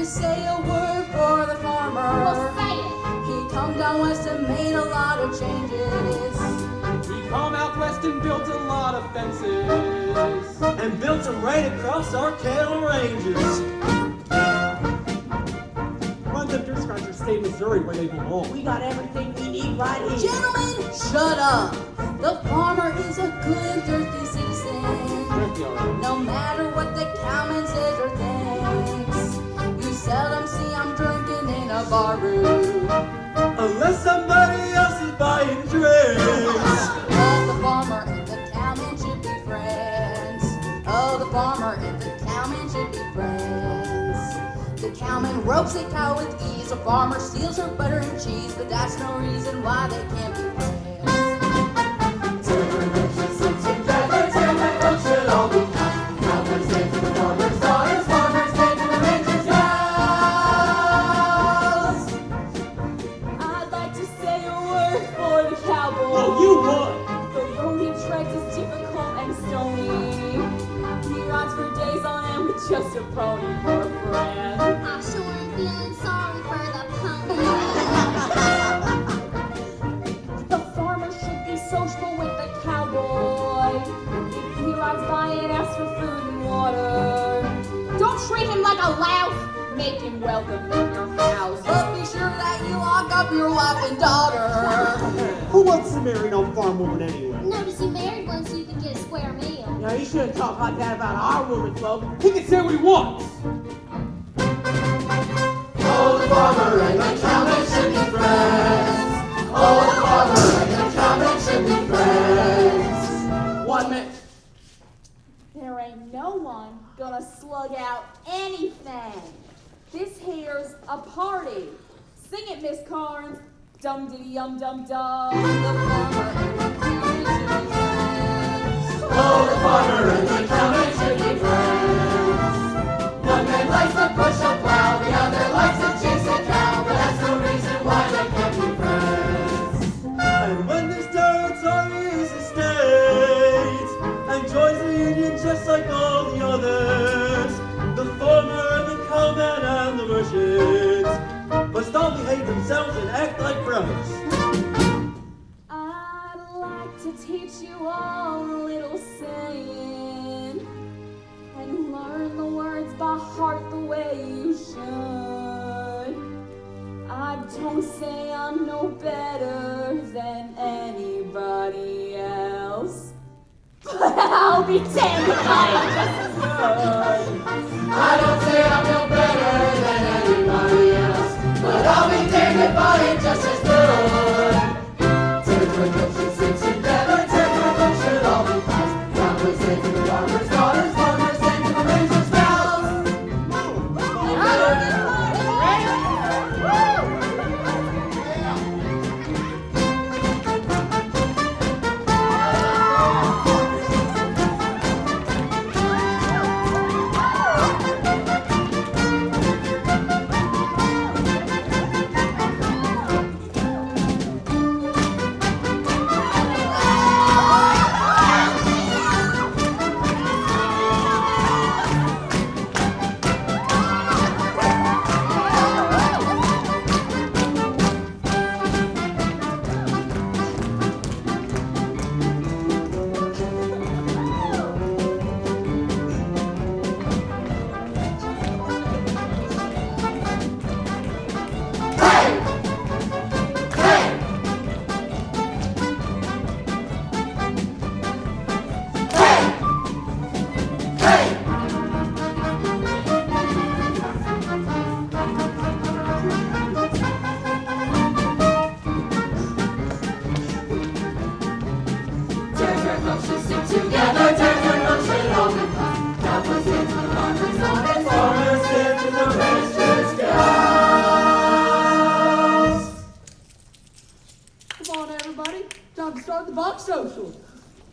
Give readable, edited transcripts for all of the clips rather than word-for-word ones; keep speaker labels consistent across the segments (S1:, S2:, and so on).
S1: to say a word for the farmer.
S2: Well, say it.
S1: He come down west and made a lot of changes.
S3: He come out west and built a lot of fences.
S4: And built them right across our cattle ranges.
S5: Run the dirt scratchers stay in Missouri where they belong.
S6: We got everything we need right here.
S1: Gentlemen, shut up. The farmer is a good, thrifty citizen. No matter what the cowman says or thinks, you seldom see him drinking in a bar room.
S4: Unless somebody else is buying drinks.
S1: But the farmer and the cowman should be friends. Oh, the farmer and the cowman should be friends. The cowman ropes a cow with ease. The farmer steals her butter and cheese. But that's no reason why they can't be friends.
S2: I'd like to say a word for the cowboy.
S5: Oh, you won!
S2: The road he treads is difficult and stony. He rides for days on end with just a pony for a friend.
S7: I sure am feeling sorry for the pony.
S2: The farmer should be sociable with the cowboy. If he rides by and asks for food and water, don't treat him like a louse. Make him welcome in your house.
S1: But be sure that you lock up your wife and daughter.
S5: Who wants to marry no farm woman anyway?
S7: Notice you married one so you can get a square meal.
S6: Now, you shouldn't talk like that about our women folk.
S3: He can say what he wants.
S4: Oh, the farmer and the cowman should be friends. Oh, the farmer and the cowman should be friends.
S6: 1 minute.
S2: There ain't no one gonna slug out anything. This here's a party. Sing it, Miss Carnes. Dum diddy yum dum dum.
S1: The farmer and the cowman should be friends.
S4: Oh, the farmer and the cowman should be friends. One man likes to push a plow, the other likes to chase a cow, but that's no reason why they can't be friends. And when this territory is a state and joins the union just like all the others, the farmer and the cowman and the merchants must all behave themselves and act like brothers.
S2: I'd like to teach you all a little saying and learn the words by heart the way you should. I don't say I'm no better than anybody else, but I'll be damned if I'm just as good.
S4: I don't say I'm no better than anybody else, but I'll be damned if I ain't just as good. Territory folks should sit together, territory folks should all be pals. Farmers say to the farmers' daughters, farmers say to the rangers' gals.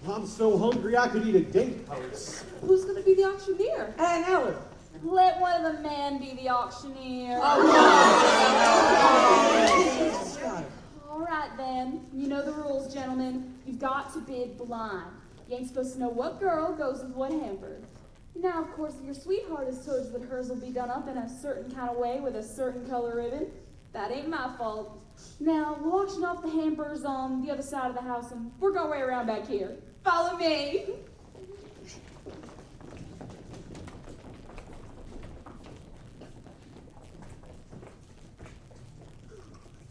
S5: I'm so hungry I could eat a date post.
S8: Who's going to be the auctioneer?
S6: And Ellen.
S2: Let one of the men be the auctioneer.
S6: Oh,
S2: All right, then. You know the rules, gentlemen. You've got to bid blind. You ain't supposed to know what girl goes with what hamper. Now, of course, if your sweetheart has told you that hers will be done up in a certain kind of way with a certain color ribbon, that ain't my fault. Now, we'll auction off the hampers on the other side of the house, and we're going way around back here. Follow me.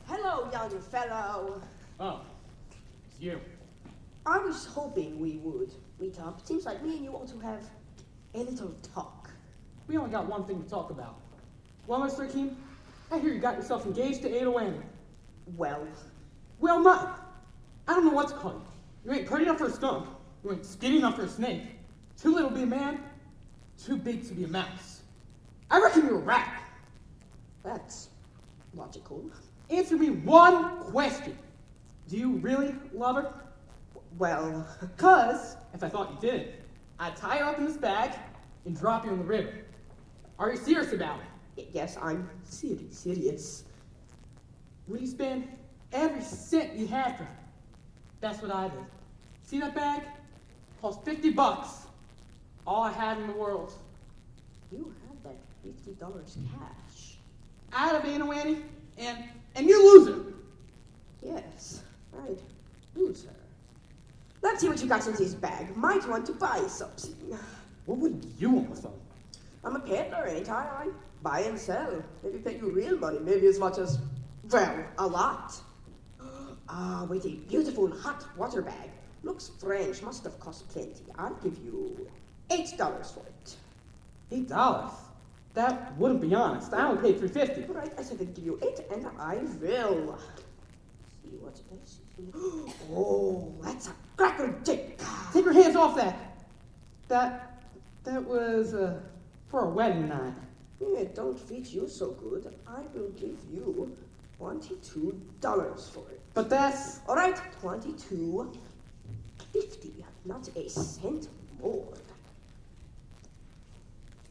S6: Hello, young fellow.
S3: Oh, it's you.
S6: I was hoping we would meet up. Seems like me and you ought to have a little talk.
S3: We only got one thing to talk about. Well, Mr. Akeem, I hear you got yourself engaged to Ada Wayne.
S6: Well,
S3: Well, nothing. I don't know what to call you. You ain't pretty enough for a skunk. You ain't skinny enough for a snake. Too little to be a man. Too big to be a mouse. I reckon you're a rat.
S6: that's logical.
S3: Answer me one question. Do you really love her?
S6: Well,
S3: Cause, if I thought you didn't, I'd tie her up in this bag and drop you in the river. Are you serious about it?
S6: yes, I'm serious.
S3: Will you spend every cent you have for her? That's what I did. See that bag? Cost $50. All I had in the world.
S6: You have that $50 cash.
S3: Out of Anna Wanny, and you lose her.
S6: Yes, I'd lose her. Let's see what you got in this bag. Might want to buy something.
S3: What would you want with them?
S6: I'm a peddler, ain't I? I buy and sell. Maybe pay you real money. Maybe as much as, well, a lot. Ah, wait, a beautiful hot water bag. Looks French. Must have cost plenty. I'll give you $8 for it.
S3: $8? That wouldn't be honest. I only paid $3.50.
S6: All right, I said I'd give you 8, and I will. See what else. Oh, that's a cracker dick.
S3: Take your hands off that. That was for a wedding night.
S6: Yeah, it don't fit you so good. I will give you $22 for it.
S3: But that's
S6: All right, $22.50, not a cent more.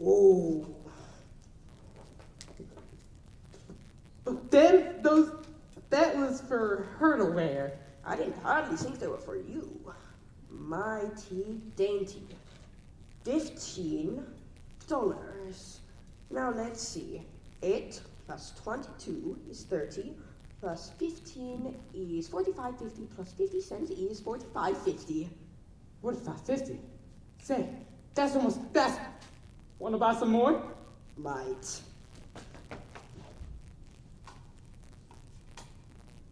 S6: Oh,
S3: but then that was for her to wear.
S6: I didn't hardly think they were for you. Mighty dainty. $15. Now let's see. 8 plus 22 is 30. Plus 15 is 45.50. Plus 50 cents is 45.50.
S3: $45.50. Say, that's. Wanna buy some more?
S6: Might.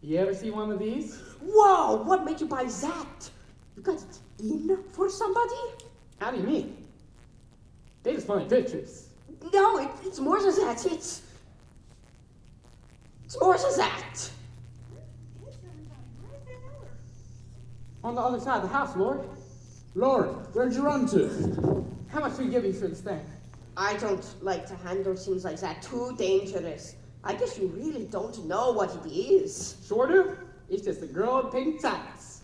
S3: You ever see one of these?
S6: Whoa! What made you buy that? You got it in for somebody?
S3: How do you mean? They just funny pictures.
S6: No, it's more than that. It's more than that.
S3: On the other side of the house, Lord.
S5: Lord, where'd you run to?
S3: How much do you give me for this thing?
S6: I don't like to handle things like that. Too dangerous. I guess you really don't know what it is.
S3: Sure do. It's just a girl in pink tights.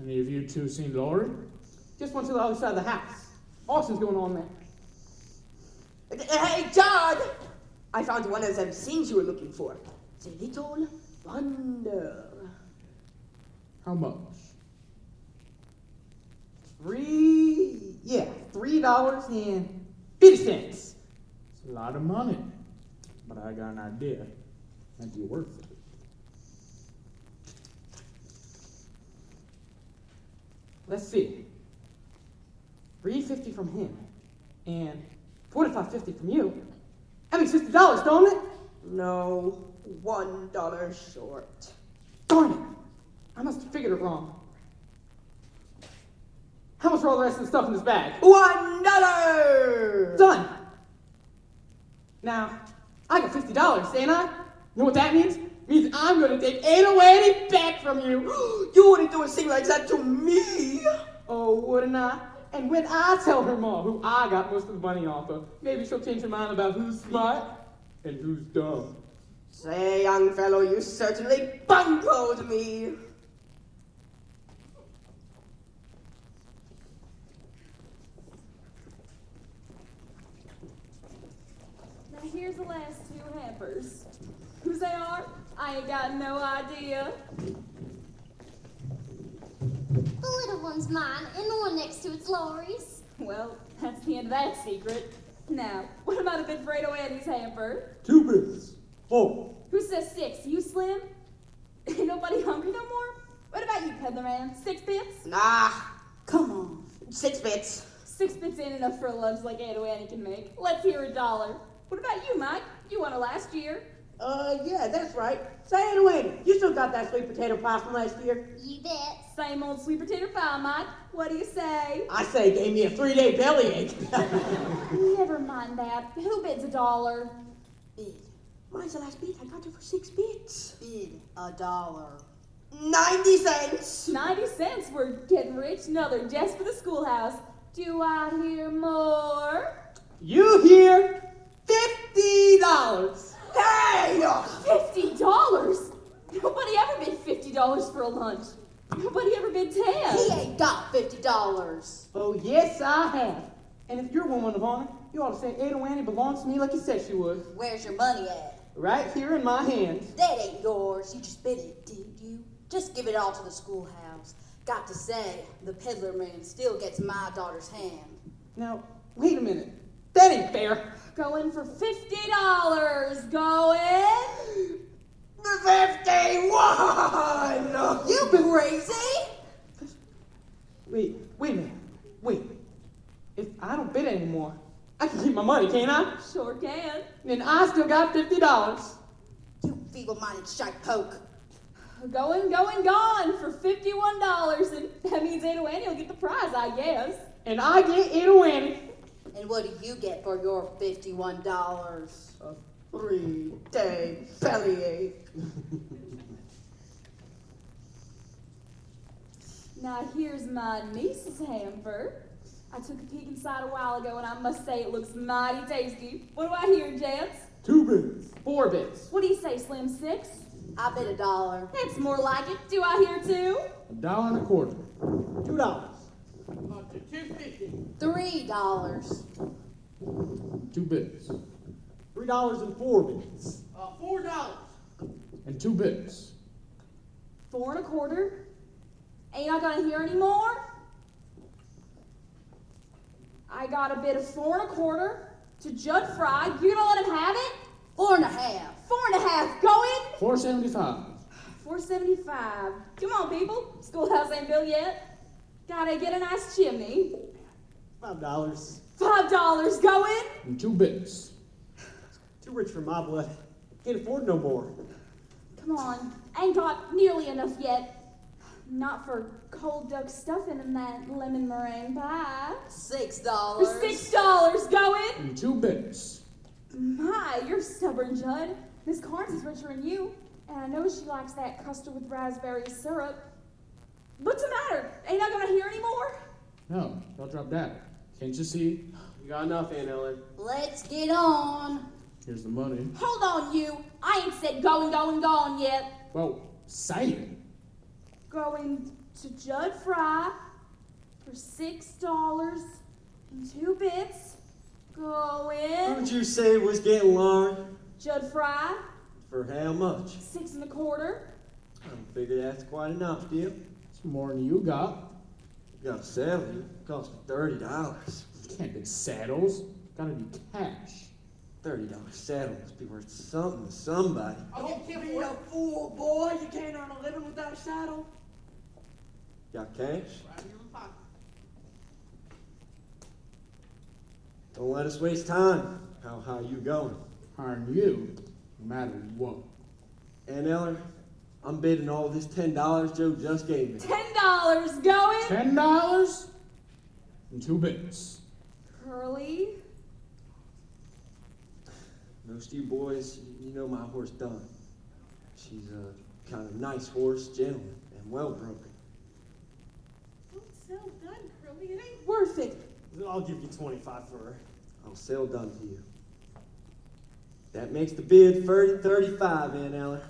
S5: Any of you two seen Lori?
S3: Just went to the other side of the house. Auction's going on there.
S6: Hey, John! I found one of them things you were looking for. It's a little bundle.
S5: How much?
S3: $3.50.
S5: It's a lot of money. But I got an idea. Might be worth it.
S3: Let's see. $3.50 from him and $45.50 from you. That makes $60, don't it?
S6: No, $1 short.
S3: Darn it! I must have figured it wrong. How much are all the rest of the stuff in this bag?
S6: $1!
S3: Done! Now, I got $50, ain't I? You know what that means? It means I'm gonna take Ada Wayne back from you.
S6: You wouldn't do a thing like that to me!
S3: Oh, wouldn't I? And when I tell her mom who I got most of the money off of, maybe she'll change her mind about who's smart and who's dumb.
S6: Say, young fellow, you certainly buncoed me!
S2: Now here's the last two hampers. Whose they are? I ain't got no idea.
S7: The little one's mine, and the one next to it's Laurie's.
S2: Well, that's the end of that secret. Now, what about a bid for 8 Annie's hamper?
S5: 2 bits. 4.
S2: Who says 6? You, Slim? Ain't nobody hungry no more? What about you, peddler man? 6 bits?
S6: Nah,
S1: Come on.
S6: 6 bits.
S2: 6 bits ain't enough for a lunch like Aunt Annie can make. Let's hear $1. What about you, Mike? You won it last year.
S6: Yeah, that's right. Say it away. You still got that sweet potato pie from last year?
S7: You bet.
S2: Same old sweet potato pie, Mike. What do you say?
S6: I say gave me a 3-day bellyache.
S2: Never mind that. Who bids $1?
S1: Bid.
S6: Mine's the last bit. I got it for 6 bits.
S1: Bid $1.
S6: 90 cents.
S2: 90 cents. We're getting rich. Another just for the schoolhouse. Do I hear more?
S3: You hear $50.
S6: Hey!
S2: $50? Nobody ever bid $50 for a lunch. Nobody ever bid 10.
S1: He ain't got $50.
S3: Oh, yes, I have. And if you're woman of honor, you ought to say Ada Annie belongs to me like you said she would.
S1: Where's your money at?
S3: Right here in my hand.
S1: That ain't yours. You just bid it, didn't you? Just give it all to the schoolhouse. Got to say, the peddler man still gets my daughter's hand.
S3: Now, wait a minute. That ain't fair.
S2: Going for $50. Going.
S6: 51!
S1: You crazy?
S3: Wait a minute. Wait. If I don't bid anymore, I can keep my money, can't I?
S2: Sure can.
S3: Then I still got $50.
S1: You feeble-minded shite poke.
S2: Going, gone for $51. And that means Aunt Annie will get the prize, I guess.
S3: And I get Ada Annie.
S1: And what do you get for your $51?
S6: A 3-day bellyache.
S2: Now here's my niece's hamper. I took a peek inside a while ago and I must say it looks mighty tasty. What do I hear, gents?
S5: 2 bits.
S3: 4 bits.
S2: What do you say, Slim? 6?
S1: I bid $1.
S2: That's more like it. Do I hear 2?
S5: $1.25.
S3: $2.
S6: Up to $2.50.
S1: $3.
S5: 2 bits.
S3: $3 and 4 bits.
S6: $4.
S5: And 2 bits.
S2: 4 1/4. Ain't I gonna hear any more? I got a bid of 4 1/4 to Judd Fry. You gonna let him have it?
S1: 4 1/2.
S2: 4 1/2. Going.
S5: $4.75.
S2: $4.75. Come on, people. Schoolhouse ain't built yet. Gotta get a nice chimney.
S3: $5.
S2: $5. Going.
S5: And 2 bits.
S3: Too rich for my blood. Can't afford no more.
S2: Come on. Ain't got nearly enough yet. Not for cold duck stuffing and that lemon meringue pie.
S1: $6.
S2: For $6. Going.
S5: And 2 bits.
S2: My, you're stubborn, Judd. Miss Carnes is richer than you, and I know she likes that custard with raspberry syrup. What's the matter? Ain't I gonna hear any more?
S5: No, don't drop that. Can't you see?
S3: You got enough, Aunt Ellen.
S1: Let's get on.
S5: Here's the money.
S2: Hold on, you. I ain't said going yet.
S5: Well, say it.
S2: Going to Judd Fry for $6 and 2 bits. Going.
S9: Who'd you say was getting Laurie?
S2: Judd Fry,
S9: For how much?
S2: 6 1/4.
S9: I don't figure that's quite enough, do you?
S5: It's more than you got.
S9: You gotta sell it. It cost me $30.
S5: Can't be saddles. Gotta be cash.
S9: $30 saddle must be worth something to somebody.
S6: Don't be a fool, boy. You can't earn a living without a saddle.
S9: Got cash?
S6: Right in your pocket.
S9: Don't let us waste time. How high you going?
S5: Hiring you, no matter what.
S9: Aunt Eller, I'm bidding all this $10 Joe just gave me.
S2: $10. Going.
S5: $10 and 2 bits.
S2: Curly.
S9: Most of you boys, you know my horse Dunn. She's a kind of nice horse, gentleman, and well broken.
S8: Don't sell done, Curly. It ain't
S2: Worth it.
S3: I'll give you 25 for her.
S9: I'll sell Dunn to you. That makes the bid $30.35, Aunt Eller.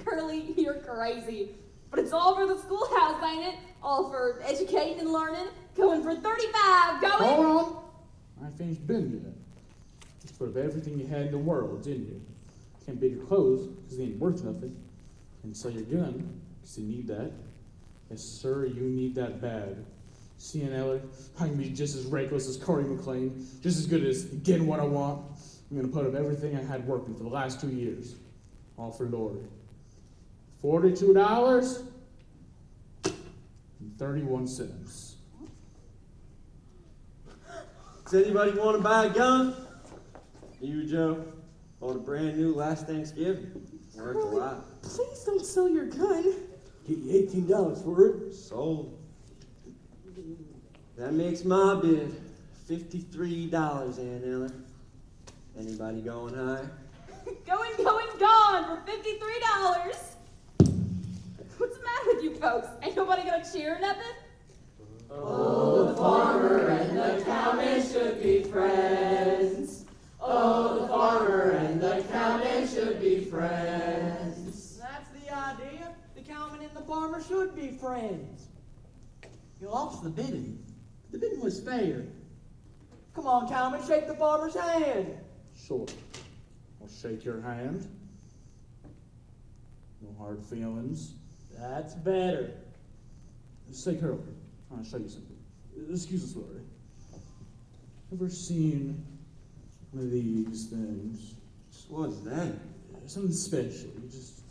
S2: Curly, you're crazy. But it's all for the schoolhouse, ain't it? All for educating and learning. Going for $35. Going.
S5: Hold on. I ain't finished bidding yet. Just put up everything you had in the world, didn't you? Can't bid your clothes because they ain't worth nothing. And sell your gun because you need that. Yes, sir, you need that bad. See, Eller, I can be just as reckless as Corey McLean, just as good as getting what I want. I'm gonna put up everything I had working for the last 2 years. All for Lori. $42.31.
S9: Does anybody want to buy a gun? You, Joe? Bought a brand new last Thanksgiving. Worth a lot.
S6: Please don't sell your gun.
S9: Get you $18 for it. Sold. That makes my bid $53, Aunt Ella. Anybody going high?
S2: Going, gone for $53. What's the matter with you folks? Ain't nobody gonna cheer or nothing?
S4: Oh, the farmer and the cowman should be friends. Oh, the farmer and the cowman should be friends.
S10: That's the idea. The cowman and the farmer should be friends. You lost the bidding. The bidding was fair. Come on, cowman, shake the farmer's hand.
S5: Sure. I'll shake your hand. No hard feelings.
S10: That's better.
S5: Say, Carol, I'll show you something. Excuse us, Lori. Ever seen one of these things?
S9: What's that?
S5: Something special. You just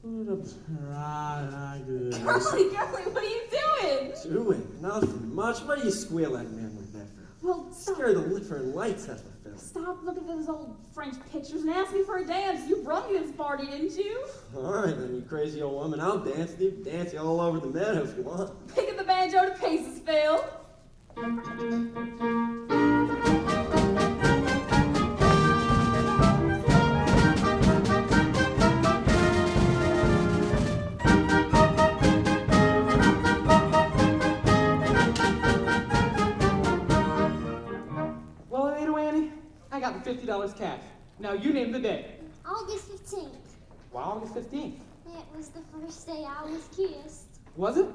S5: put it up right like this.
S2: Girly, what are you doing?
S9: Doing nothing much. What do you squeal like man like that for?
S2: Well, stop.
S9: Scare the living lights out of the fella.
S2: Stop looking at those old French pictures and ask me for a dance. You brought me to this party, didn't you?
S9: All right, then, you crazy old woman. I'll dance you. Dance you all over the meadow if you want.
S2: Pick up the banjo to pieces, Phil.
S3: Well, Anita Annie, I got the $50 cash. Now you name the day.
S7: August 15th.
S3: Why August 15th?
S7: It was the first day I was kissed.
S3: Was it?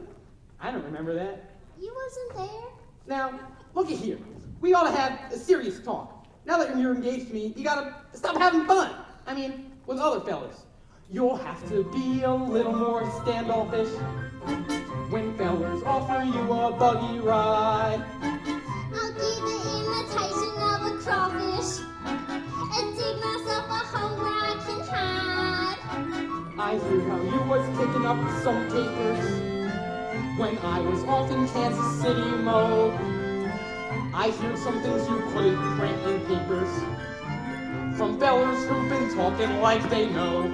S3: I don't remember that.
S7: You wasn't there.
S3: Now, looky here. We ought to have a serious talk. Now that you're engaged to me, you gotta stop having fun. I mean, with other fellas. You'll have to be a little more standoffish when fellas offer you a buggy ride.
S7: I'll give an imitation of a crawfish and dig myself a hole where I can hide.
S3: I hear how you was kicking up some capers when I was off in Kansas City, Mo. I hear some things you put in cramping papers from fellas who've been talking like they know.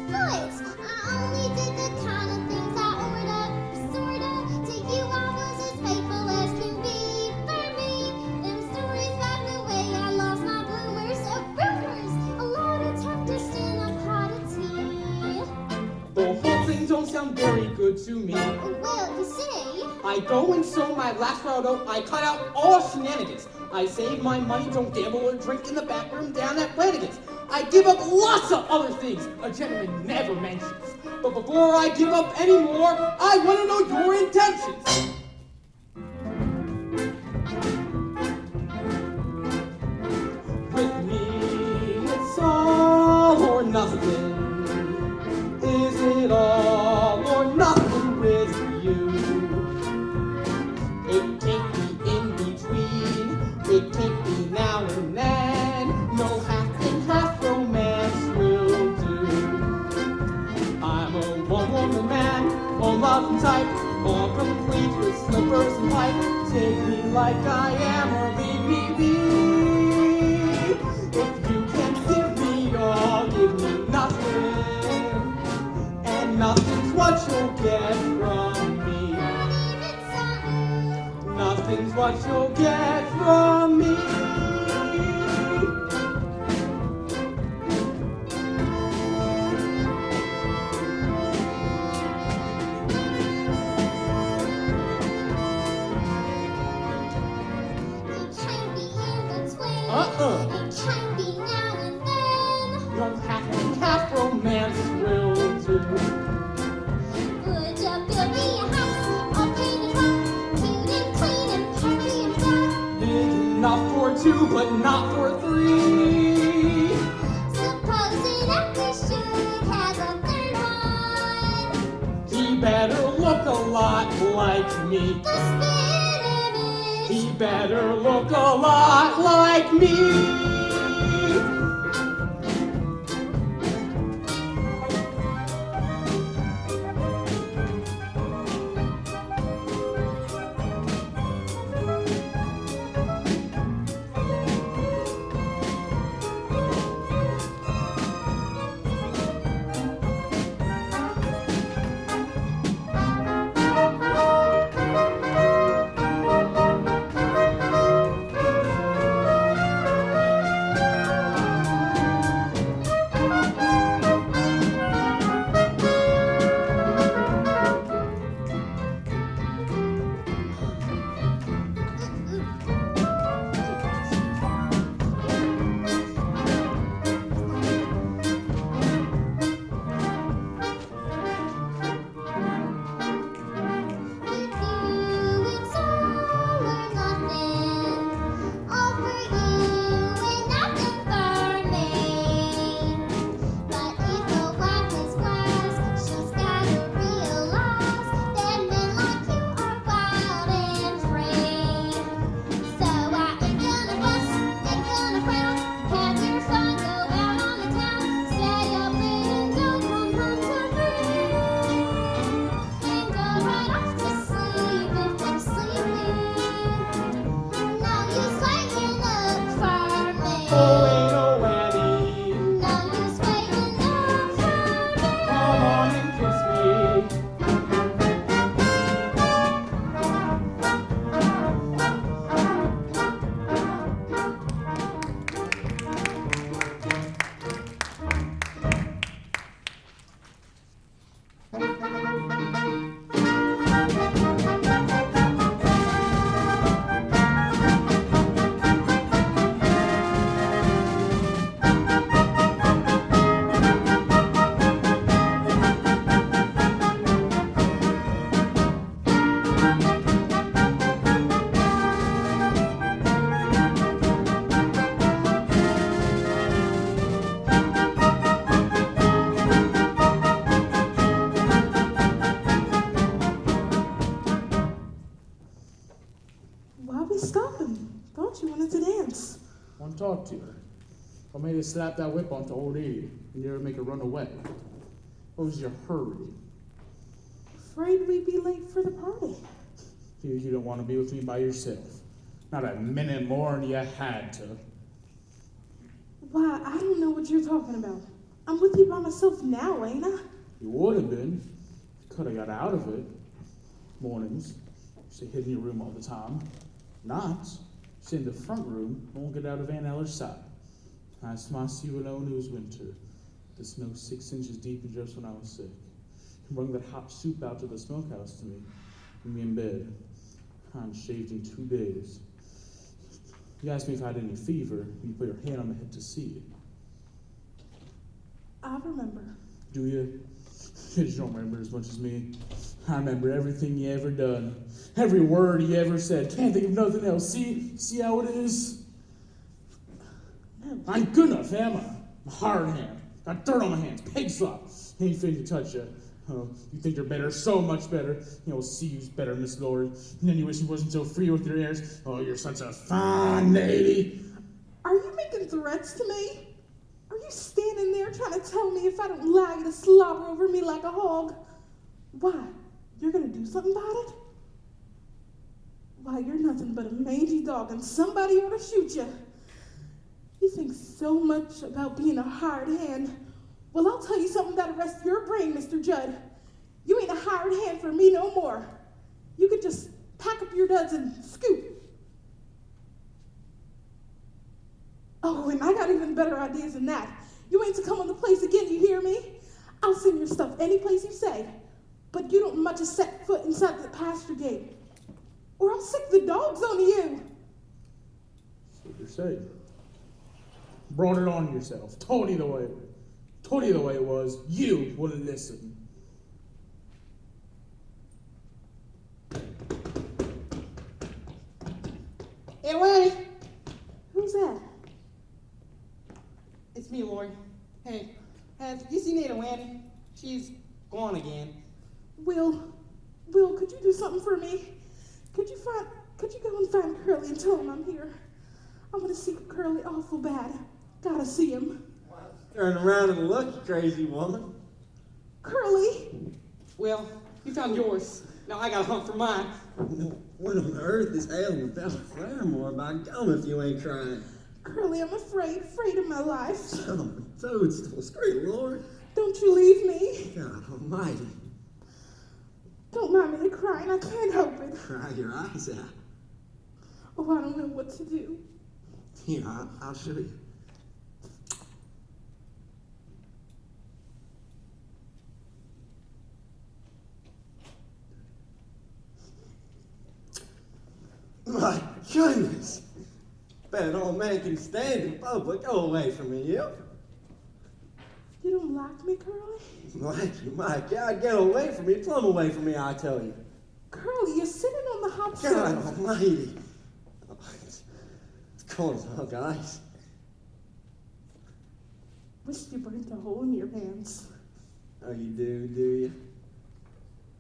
S7: But I only did the kind of things I order, sorta. To you, I was as faithful as can be. For me, them stories about the way I lost my bloomers of rumors. A lot of tempest in a pot of tea.
S3: The whole thing don't sound very good to me.
S7: Well, you see,
S3: I go and sow my last round. I cut out all shenanigans. I save my money, don't gamble or drink in the back room down at Flanagan's. I give up lots of other things a gentleman never mentions. But before I give up any more, I want to know your intentions. With me, it's all or nothing. Is it all or nothing with you? It can't be in between. It can't be now and then. No half and half romance will do. I'm a one-woman man, all love type, all complete with slippers and pipe. Take me like I am or leave me be. If you can't give me all, give me nothing. And nothing's what you'll get from me. Nothing's what you'll get from me.
S7: it can't be in between.
S3: Uh-uh.
S7: It can't be now and then.
S3: No half and half romance will do.
S7: Would you build me a house all painted white, cute and clean and pretty and bright?
S3: Big enough for two, but not for three.
S7: Supposing every shoe has a third one.
S3: He better look a lot like me.
S7: The spin
S3: better look a lot like me.
S5: Want to talk to her. What made her slap that whip onto old Edie and nearly make her run away? What was your hurry?
S8: Afraid we'd be late for the party.
S5: You don't want to be with me by yourself. Not a minute more than you had to.
S8: Why, I don't know what you're talking about. I'm with you by myself now, ain't I?
S5: You would have been. You could have got out of it. Mornings, you hid in your room all the time. Nights, sit in the front room and won't get out of Aunt Eller's sight. I see you alone, it was winter. The snow 6 inches deep and just when I was sick. You brought that hot soup out to the smokehouse to me. Leave me in bed. I hadn't shaved in 2 days. You asked me if I had any fever, and you put your hand on my head to see it.
S8: I remember.
S5: Do you? You just don't remember as much as me. I remember everything you ever done. Every word you ever said. Can't think of nothing else. See how it is?
S8: No.
S5: I'm good enough, am I? I'm a hard hand. Got dirt on my hands. Pig slop. Ain't fit to touch you. Oh, you think you're better, so much better. You know, see who's better, Miss Lord. And then you wish you wasn't so free with your airs. Oh, you're such a fine lady.
S8: Are you making threats to me? Are you standing there trying to tell me if I don't allow you to slobber over me like a hog? Why? You're gonna do something about it? Why, you're nothing but a mangy dog and somebody ought to shoot you. You think so much about being a hard hand. Well, I'll tell you something that'll rest your brain, Mr. Judd. You ain't a hired hand for me no more. You could just pack up your duds and scoot. Oh, and I got even better ideas than that. You ain't to come on the place again, you hear me? I'll send your stuff any place you say. But you don't much as set foot inside the pasture gate. Or I'll sick the dogs on you.
S5: That's what you're saying. Brought it on yourself. Told you the way it was. You wouldn't listen.
S10: Hey, Lanny.
S8: Who's that?
S10: It's me, Lori. Hey, have you seen Ada Lanny? She's gone again.
S8: Will, could you do something for me? Could Could you go and find Curly and tell him I'm here? I want to see Curly awful bad. Gotta see him.
S9: Turn around and look, you crazy woman.
S8: Curly!
S3: Well, you found yours. Now I gotta hunt for mine.
S9: What on earth is ailing Bella Claremore? By gum if you ain't crying.
S8: Curly, I'm afraid of my life.
S9: Son of a toadstool, great Lord.
S8: Don't you leave me.
S9: God almighty.
S8: Don't mind me crying, I can't help it.
S9: Cry your eyes out.
S8: Oh, I don't know what to do.
S9: Here, I'll show you. My goodness! Bet an old man can stand in public. Go away from me, you.
S8: You don't like me, Curly?
S9: Like you, my God, get away from me. Plumb away from me, I tell you.
S8: Curly, you're sitting on the hot
S9: God
S8: stove.
S9: almighty. Oh, it's cold as hell, guys.
S8: Wish you burnt a hole in your pants.
S9: Oh, you do you?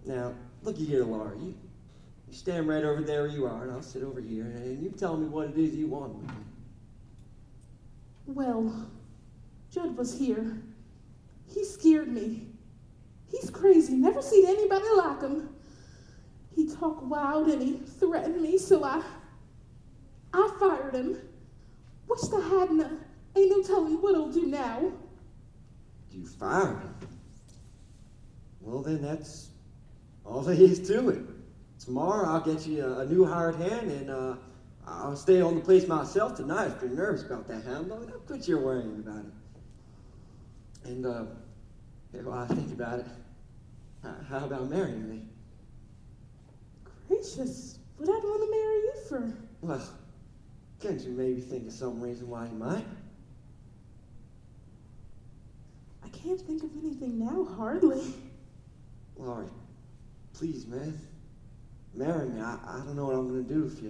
S9: Now, looky here, Laura. You stand right over there where you are, and I'll sit over here, and you tell me what it is you want with me.
S8: Well, Judd was here. He scared me. He's crazy. Never seen anybody like him. He talked wild and he threatened me, so I fired him. Wished I hadn't. Ain't no telling what he'll do now.
S9: You fired him? Well, then that's all there is to it. Tomorrow I'll get you a new hired hand, and I'll stay on the place myself tonight if you're nervous about that hound dog. Don't quit your worrying about it. And, while I think about it, how about marrying me?
S8: Gracious, what I'd want to marry you for?
S9: Well, can't you maybe think of some reason why you might?
S8: I can't think of anything now, hardly.
S9: Laurie, please, man, marry me. I don't know what I'm gonna do if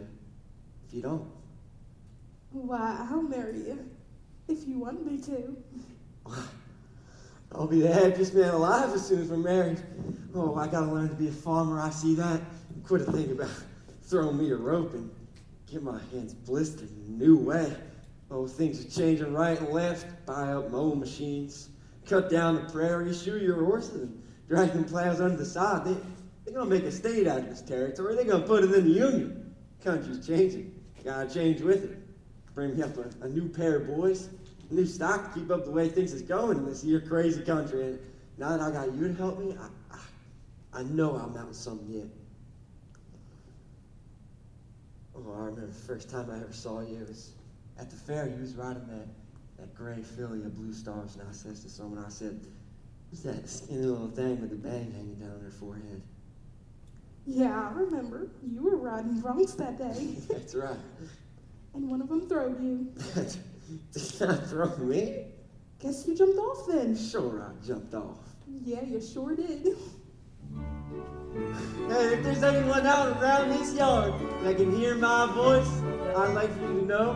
S9: you don't.
S8: Why, I'll marry you, if you want me to.
S9: I'll be the happiest man alive as soon as we're married. Oh, I gotta learn to be a farmer. I see that. Quit a thing about throwing me a rope and get my hands blistered in a new way. Oh, things are changing right and left. Buy up mowing machines, cut down the prairie, shoe your horses, and drag them plows under the sod. They're gonna make a state out of this territory. They're gonna put it in the union. Country's changing. Gotta change with it. Bring me up a new pair of boys. New stock to keep up the way things is going in this here crazy country. And now that I got you to help me, I know I'll mount something yet. Oh, I remember the first time I ever saw you. It was at the fair. You was riding that gray filly of Blue Stars, and I says to someone, I said, "Who's that skinny little thing with the bang hanging down her forehead?"
S8: Yeah, I remember. You were riding drunks that day.
S9: That's right.
S8: And one of them throwed you.
S9: Did not throw me?
S8: Guess you jumped off then.
S9: Sure, I jumped off.
S8: Yeah, you sure did.
S9: Hey, if there's anyone out around this yard that can hear my voice, I'd like for you to know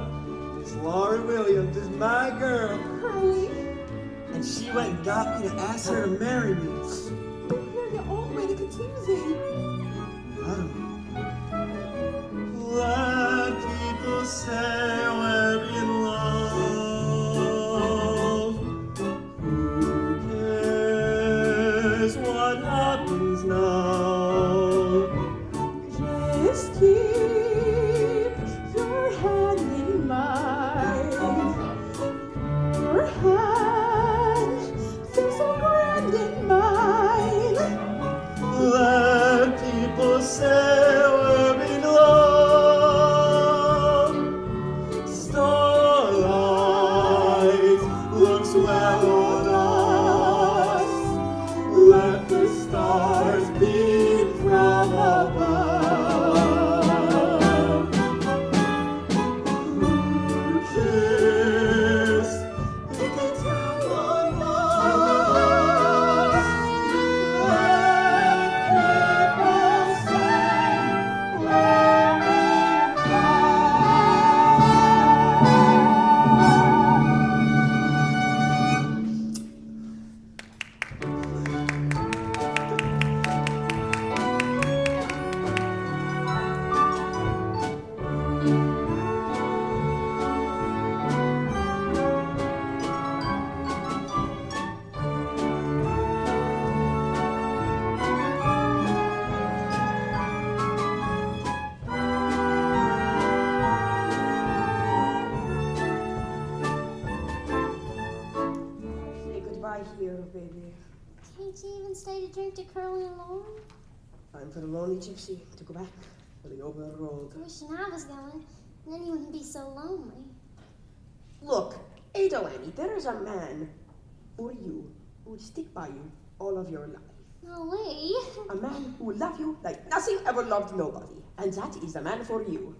S9: Miss Laura Williams is my girl.
S8: Curly,
S9: And she went and got me to ask her to marry me.
S8: I'm here you all the way to Catoozy.
S9: I don't let people say we're in love. Who cares what happens now?
S8: Just keep your hand in mine. Your hand feels so grand in mine.
S6: Goodbye here, baby.
S7: Can't you even stay to drink to Curly and Lauren?
S6: Time for the lonely gypsy to go back to the open road.
S7: Wishing I was going, then he wouldn't be so lonely.
S6: Look, Ada Annie, there is a man for you who would stick by you all of your life.
S7: No, Lee.
S6: A man who will love you like nothing ever loved nobody. And that is the man for you.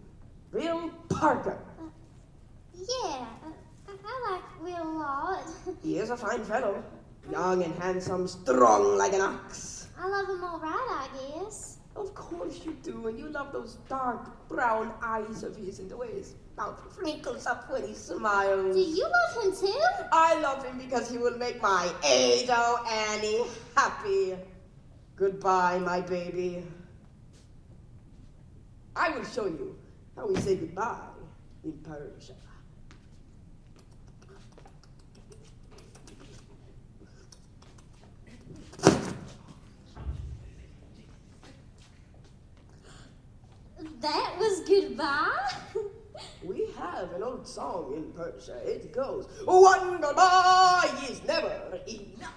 S6: Will Parker.
S7: Yeah, I like Will a lot.
S6: He is a fine fellow. Young and handsome, strong like an ox.
S7: I love him all right, I guess.
S6: Of course you do, and you love those dark brown eyes of his and the way his mouth wrinkles up when he smiles.
S7: Do you love him too?
S6: I love him because he will make my Ada Annie happy. Goodbye, my baby. I will show you how we say goodbye in Persia.
S7: That was goodbye?
S6: We have an old song in Persia. It goes, one goodbye is never enough.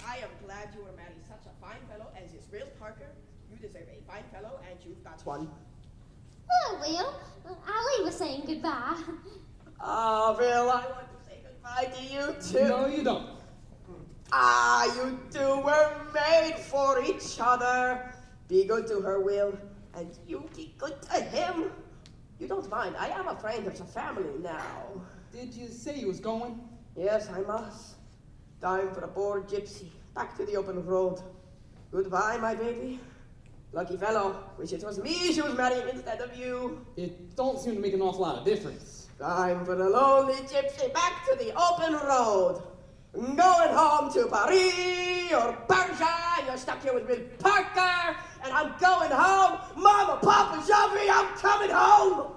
S6: I am glad you were married such a fine fellow as this Will Parker. You deserve a fine fellow, and you've got one.
S7: Well, Will, I'll leave with saying goodbye.
S6: Ah, Will, I want to say goodbye to you too.
S3: No, you don't.
S6: Ah, you two were made for each other. Be good to her, Will, and you be good to him. You don't mind. I am a friend of the family now.
S3: Did you say you was going?
S6: Yes, I must. Time for a poor gypsy. Back to the open road. Goodbye, my baby. Lucky fellow. Wish it was me she was marrying instead of you.
S3: It don't seem to make an awful lot of difference.
S6: Time for the lonely gypsy back to the open road. Going home to Paris or Persia. You're stuck here with Will Parker. And I'm going home. Mama, Papa, Javi, I'm coming home.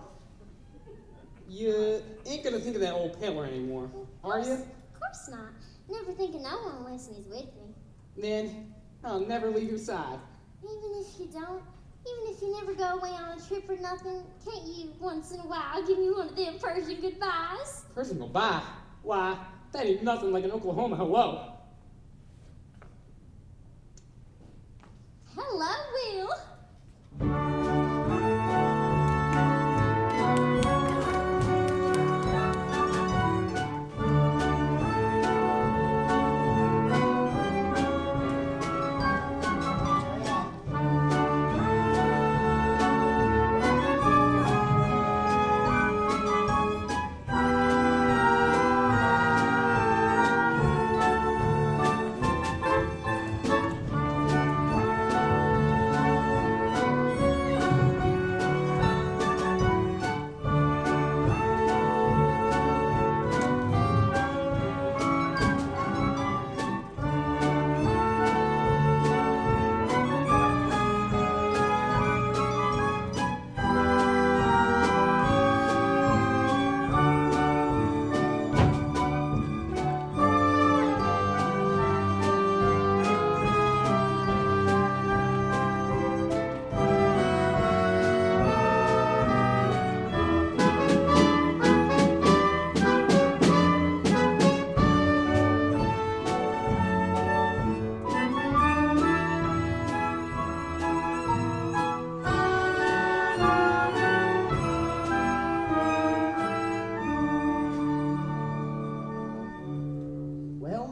S3: You ain't gonna think of that old peddler anymore, are you?
S7: Of course not. Never think of no one unless he's with me.
S3: Then I'll never leave your side.
S7: Even if you don't, even if you never go away on a trip or nothing, can't you once in a while give me one of them Persian goodbyes?
S3: Person go by. Why, that ain't nothing like an Oklahoma hello.
S7: Hello, Will.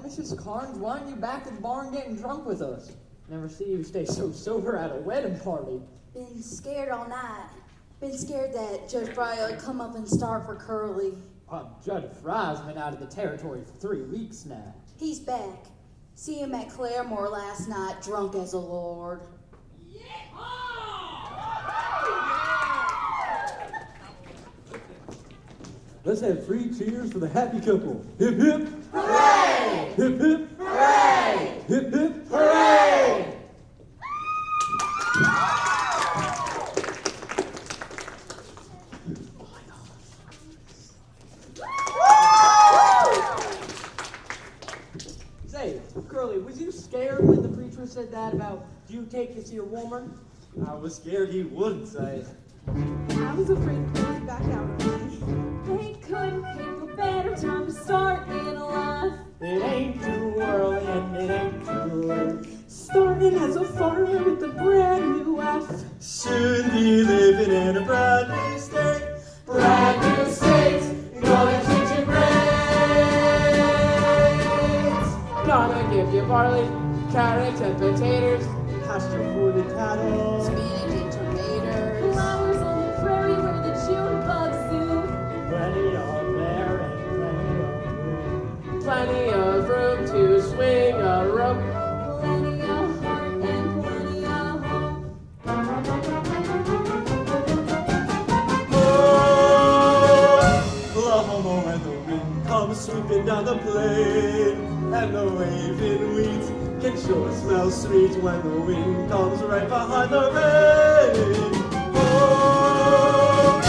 S10: Mrs. Carnes, why aren't you back at the barn getting drunk with us? Never see you stay so sober at a wedding party.
S1: Been scared all night. Been scared that Judge Fry would come up and start for Curly.
S10: Judge Fry's been out of the territory for 3 weeks now.
S1: He's back. See him at Claremore last night, drunk as a lord.
S11: Let's have 3 cheers for the happy couple. Hip hip.
S4: Hooray!
S11: Hip hip.
S4: Hooray!
S11: Hip hip.
S4: Hooray!
S10: Say, Curly, was you scared when the preacher said that about you take this your woman?
S9: I was scared he wouldn't say it.
S8: I was afraid Curly back out on me.
S2: They couldn't pick a better time to start in life.
S3: farmer with a brand new wife.
S9: Soon be living in a brand new state.
S4: Brand new states, gonna teach you grades.
S3: Gonna give you barley, carrots, and potatoes. Pasture for the cattle.
S1: Spinach and tomatoes.
S2: Flowers on the prairie where the June bugs zoom.
S3: Plenty of air and plenty of room. Plenty of room to swing a rope.
S2: Plenty of heart and plenty of hope.
S9: Oklahoma, when the wind comes sweeping down the plain, and the waving wheat can sure smell sweet when the wind comes right behind the rain. Oh,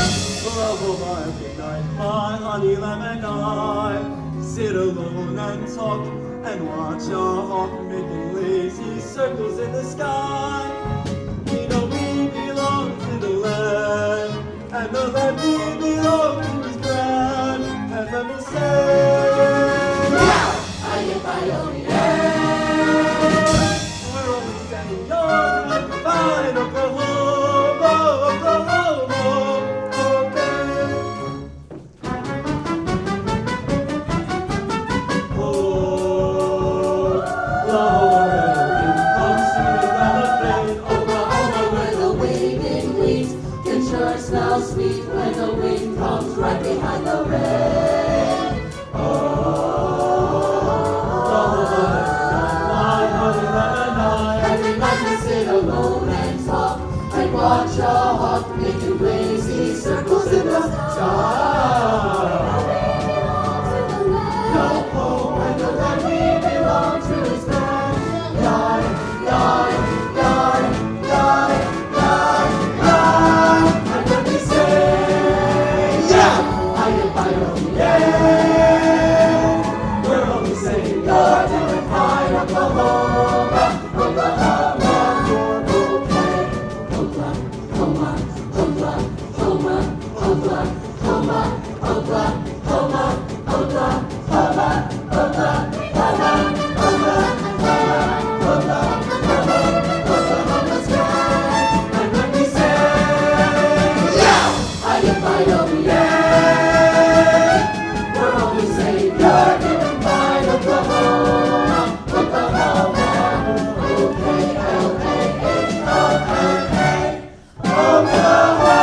S9: Oklahoma, every night, my honey lamb and I sit alone and talk and watch a hawk making lazy circles in the sky. We know we belong to the land, and the land we belong to is grand. And let me say, we're only standing young and fine, Oklahoma, Oklahoma, okay.
S4: Oklahoma, where the waving wheat can sure smell sweet when the wind comes right behind the rain. Every night we sit alone and talk and watch a hawk making lazy circles in the sky. Go home and the land we belong to is grand. Yard, yard, yard, yard, yard, yard. And when we say, yeah, yeah, we're only saying you're doing fine, Oklahoma, Oklahoma, you're okay. Oklahoma, Oklahoma, Oklahoma, Oklahoma, Oklahoma, Oklahoma, Oklahoma's grand. And when we say, yeah, yeah, we're only saying you're doing fine, Oklahoma, Oklahoma, okay, L-A-H-O-M-A, Oklahoma.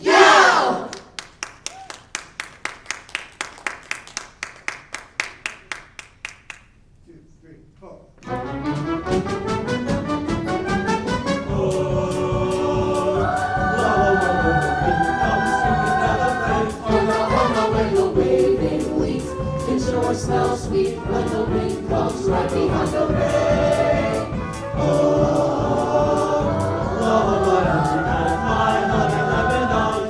S4: Yeah! Oklahoma, where the waving wheat can sure smell sweet when the wind comes right behind the rain.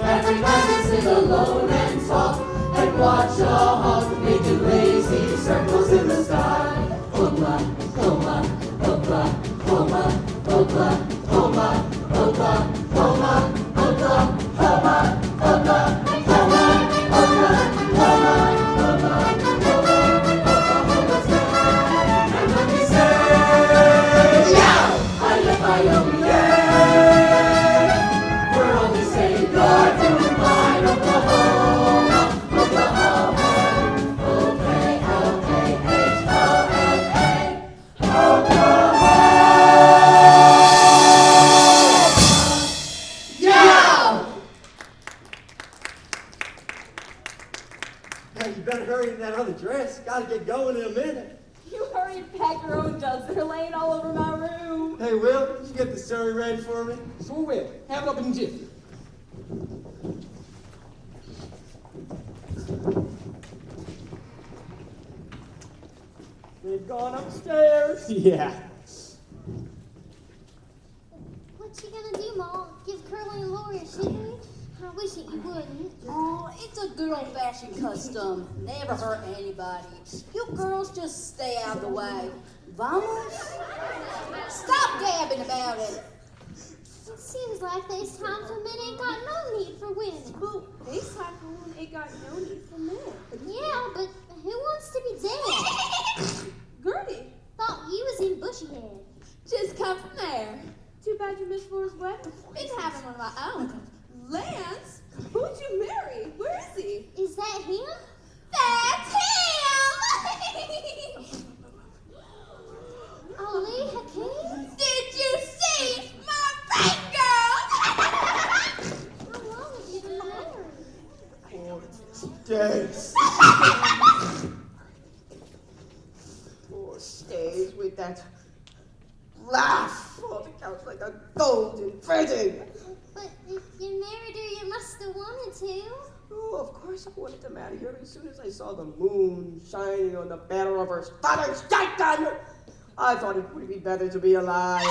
S4: Every night we sit alone and talk and watch a hawk making lazy circles in the sky. Oklahoma, Oklahoma, Oklahoma, Oklahoma, Oklahoma, Oklahoma.
S9: Hey, you better hurry in that other dress. Gotta get going in a minute.
S2: You hurry and pack your own duds. They're laying all over my room.
S9: Hey, Will, did you get the story ready for me?
S3: Sure will. Have it up in a jiffy.
S10: They've gone upstairs.
S5: Yeah.
S7: What you gonna do, Ma? Give Curly and Lori a shivering? I wish it you wouldn't.
S1: Oh, it's a good old-fashioned custom. Never hurt anybody. You girls just stay out of the way. Vamos? Stop gabbing about it.
S7: It seems like this time for men ain't got no need for women.
S2: Well, this time for women, it got no need for men.
S7: Yeah, but who wants to be dead?
S9: days. 4 days with that laugh on the couch like a golden wedding.
S7: But if you married her, you must have wanted to.
S9: Oh, of course I wanted to marry her as soon as I saw the moon shining on the barrel of her father's shotgun. I thought it would be better to be alive.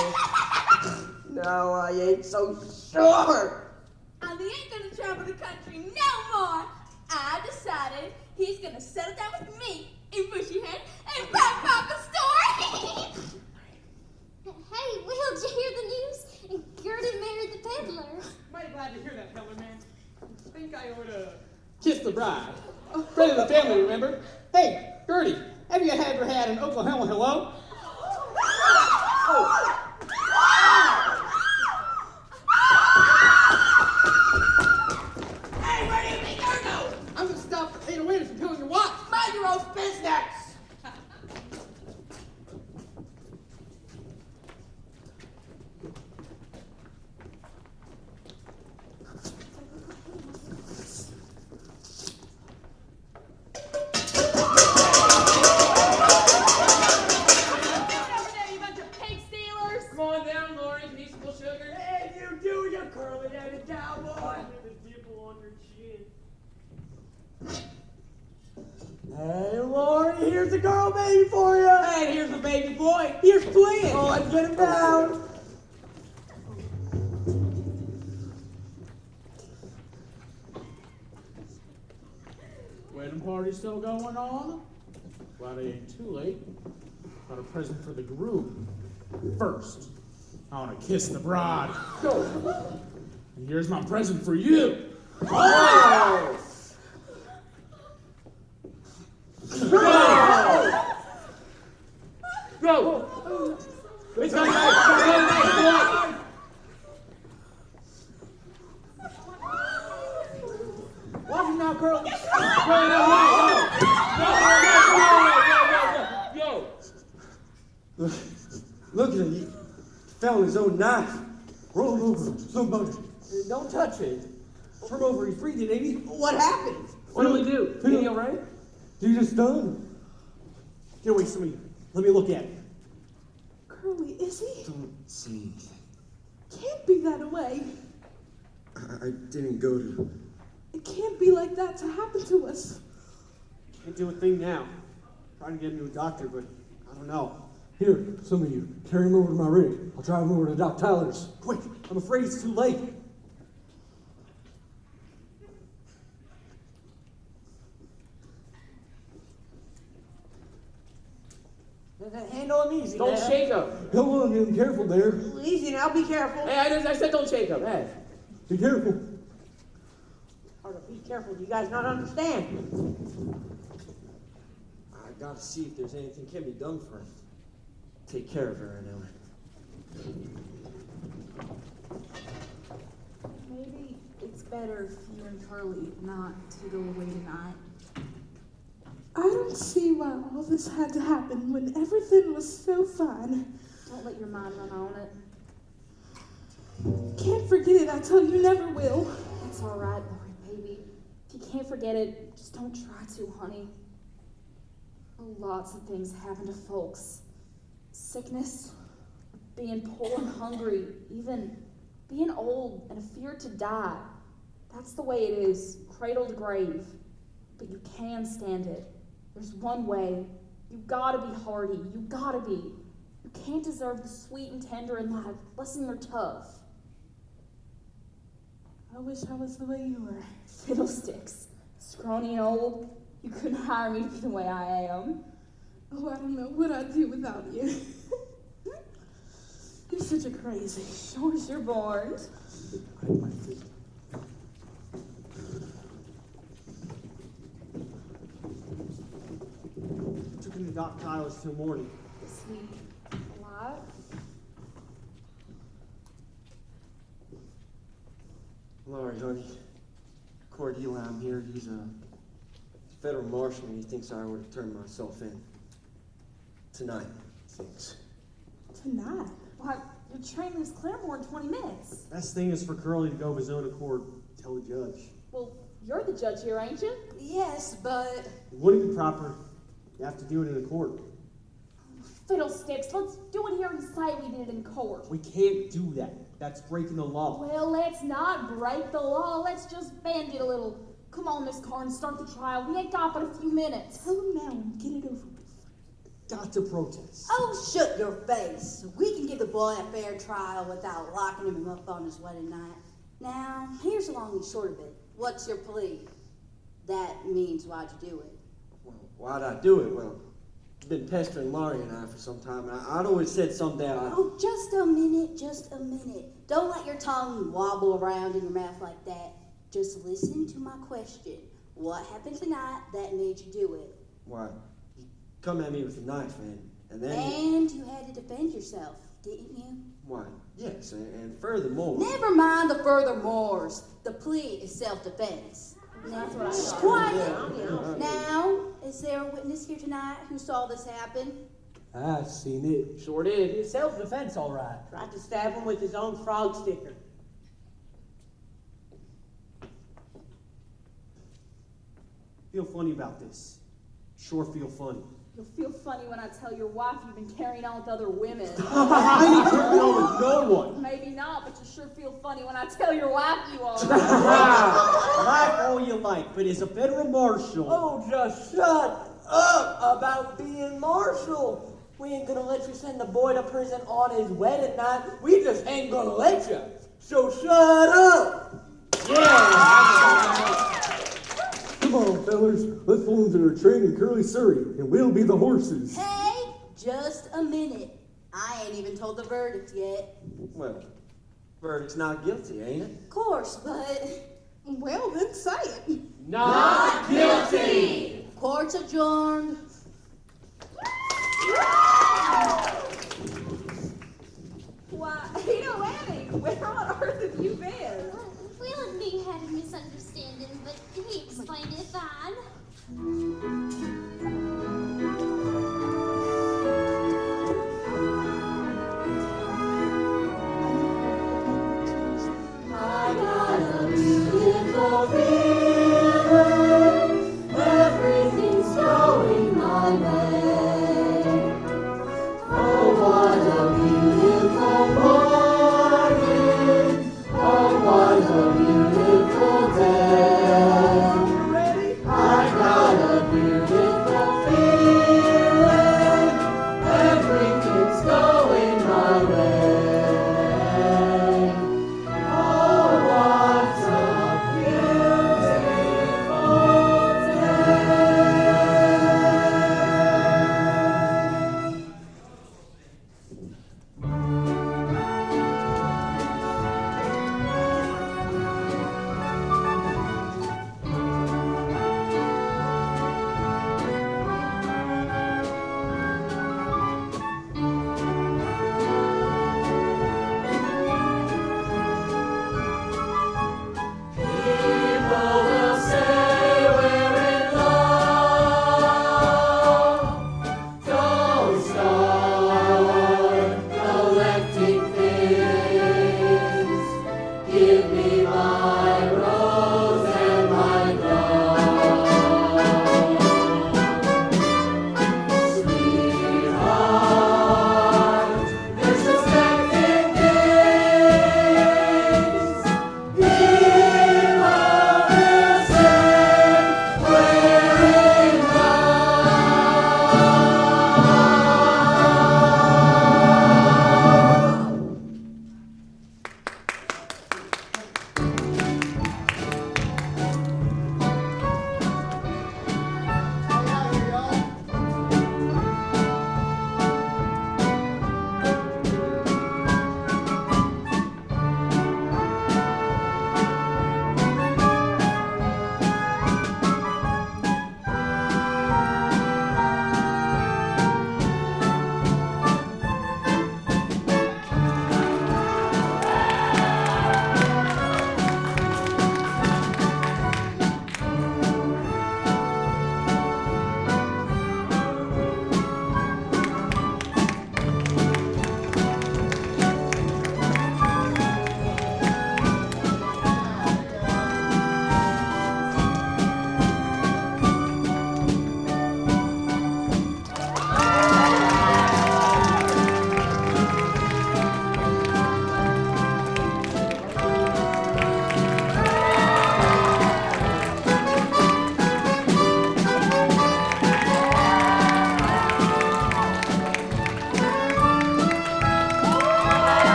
S9: Now I ain't so sure.
S2: And he ain't gonna travel the country no more. I decided he's gonna settle down with me in Bushyhead and buy Papa's store.
S7: Hey, Will, did you hear the news? Gertie married the peddler.
S3: Mighty glad to hear that, Peddler man. I think I ought to kiss the bride. Friend of the family, remember? Hey, Gertie, have you ever had an Oklahoma hello?
S6: Hey, where do you think you're going?
S3: I'm gonna stop the paid waiters from killing your watch.
S6: Mind your own business.
S3: Come on down, Lori. Peaceable sugar.
S6: Hey, you do, you curly-headed cowboy. Hey, Lori, here's a girl baby for you.
S10: Hey, here's the baby boy. Here's twins.
S6: Oh, let's get him down.
S5: Wedding party still going on? Glad it ain't too late. Got a present for the groom. First, I want to kiss the bride. And here's my present for you.
S9: Oh!
S3: Go! It's not nice.
S10: Watch it now, Curly.
S9: Look at him. He found his own knife.
S11: Roll him over, somebody.
S10: Don't touch it.
S11: Turn over, he's breathing, ain't he?
S10: What happened?
S3: What do we do?
S11: Phil.
S3: He all right?
S11: You just done? Get away, some of you. Let me look at it.
S8: Curly, is he?
S9: Don't say anything.
S8: Can't be that way.
S9: I didn't go to.
S8: It can't be like that to happen to us.
S11: Can't do a thing now. Trying to get him to a doctor, but I don't know. Here, some of you, carry him over to my rig. I'll drive him over to Doc Tyler's. Quick, I'm afraid it's too late.
S10: Handle him easy.
S3: Don't
S10: man.
S3: shake him.
S11: Come on, get him careful there.
S10: Easy now, be careful.
S3: Hey, I said don't shake him. Hey.
S11: Be careful.
S10: Hard to be careful, do you guys not understand?
S9: I gotta see if there's anything can be done for him. Take care of her, Ellen.
S2: Maybe it's better if you and Curly not to go away tonight.
S8: I don't see why all this had to happen when everything was so fine.
S2: Don't let your mind run on it.
S8: Can't forget it, I tell you, never will.
S2: It's all right, Lori, baby. If you can't forget it, just don't try to, honey. Lots of things happen to folks. Sickness, being poor and hungry, even being old and a fear to die. That's the way it is, cradle to grave. But you can stand it. There's one way. You gotta be hardy. You gotta be. You can't deserve the sweet and tender in life. Listen, you're tough.
S8: I wish I was the way you were.
S2: Fiddlesticks. Scrawny and old. You couldn't hire me to be the way I am.
S8: Oh, I don't know what I'd do without you. You're such a crazy.
S2: Sure as you're born.
S11: Hide my feet. Took him to Doc Tyler's till morning.
S2: Is he alive?
S9: Laurie, honey. Cordelia, I'm here. He's a federal marshal and he thinks I ought to turn myself in. Tonight, he thinks.
S8: Tonight?
S2: Why, your train leaves Claremore in 20 minutes.
S11: Best thing is for Curly to go of his own accord, tell the judge.
S2: Well, You're the judge here, ain't you?
S1: Yes, but
S11: It wouldn't be proper. You have to do it in a court.
S2: Fiddlesticks, let's do it here and say we did it in court.
S11: We can't do that. That's breaking the law.
S2: Well, let's not break the law. Let's just bend it a little. Come on, Miss Carr, and start the trial. We ain't got but a few minutes.
S8: Tell him now and get it over with.
S11: Got to protest.
S1: oh, shut your face. We can give the boy a fair trial without locking him up on his wedding night. Now, here's the long and short of it. What's your plea? That means why'd you do it?
S9: Well, why'd I do it? Well, I've been pestering Laurie and I for some time, and I'd always said someday I'd...
S1: Oh, just a minute, just a minute. Don't let your tongue wobble around in your mouth like that. Just listen to my question. What happened tonight that made you do it?
S9: Why, you come at me with a knife, and then...
S1: And you had to defend yourself, didn't you?
S9: Why, yes, and furthermore...
S1: Never mind the furthermores. The plea is self-defense. Now, shh, quiet. Now, is there a witness here tonight who saw this happen?
S11: I seen it.
S3: Sure did.
S10: It's self-defense, all right. Tried to stab him with his own frog sticker.
S11: Feel funny about this. Sure feel funny.
S2: You'll feel funny when I tell your wife you've been carrying on with other women.
S11: I ain't carrying on with no one.
S2: Maybe not, but you sure feel funny when I tell your wife you are.
S11: Laugh all you like, but as a federal marshal...
S10: Oh, just shut up about being marshal. We ain't gonna let you send the boy to prison on his wedding night. We just ain't gonna let you. So shut up.
S11: Yeah!
S12: Come on, fellas. Let's pull into the train in Curly, Surrey, and we'll be the horses.
S1: Hey, just a minute. I ain't even told the verdict yet.
S9: Well, verdict's not guilty, ain't it?
S1: Of course, but
S8: Well, then say it.
S4: Not guilty!
S1: court's adjourned.
S2: Why, Annie, where on earth have you been?
S7: Will and me had a misunderstanding, but he explained it fine.
S4: I got a beautiful feeling, everything's going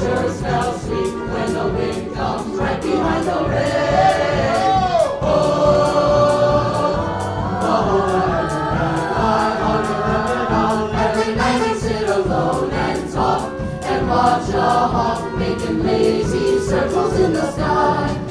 S4: sure smells sweet when the wind comes right behind the rain. Every night we sit alone and talk and watch a hawk making lazy circles in the sky.